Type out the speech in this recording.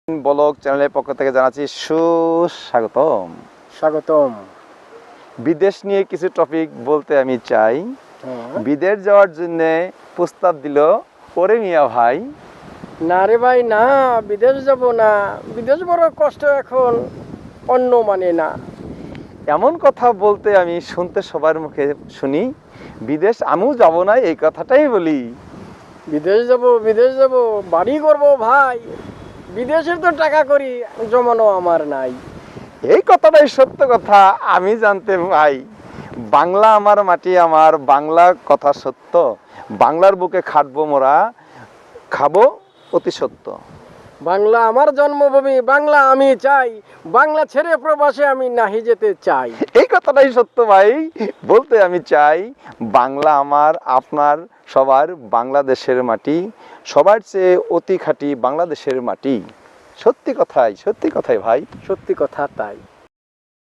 Blog চ্যানেলের পক্ষ থেকে জানাচ্ছি সুস্বাগতম। স্বাগতম। বিদেশ নিয়ে কিছু টপিক বলতে আমি চাই। হ্যাঁ। বিদেশ যাওয়ার জন্য প্রস্তাব দিল ওরে মিয়া ভাই। না রে ভাই না, বিদেশ যাব না, বিদেশ বড় কষ্ট এখন, অন্য মানে না। এমন কথা বলতে আমি শুনতে সবার মুখে শুনি, বিদেশ আমিও যাব না, এই কথাটাই বলি। বিদেশ যাব, বাড়ি করব ভাই, বিদেশের তো টাকা করি জমানো আমার নাই। এই কথাটাই সত্য কথা, আমি জানতে ভাই। বাংলা আমার মাটি, আমার বাংলা কথা সত্য। বাংলার বুকে খাটবো মোরা, খাবো অতি সত্য। বাংলা আমার জন্মভূমি, বাংলা আমি চাই, বাংলা ছেড়ে প্রবাসে আমি নাহি যেতে চাই। এই কথাটাই সত্য ভাই, বলতে আমি চাই। বাংলা আমার, আপনার, সবার বাংলাদেশের মাটি, সবার চেয়ে অতি খাঁটি বাংলাদেশের মাটি। সত্যি কথাই ভাই। সত্যি কথা তাই।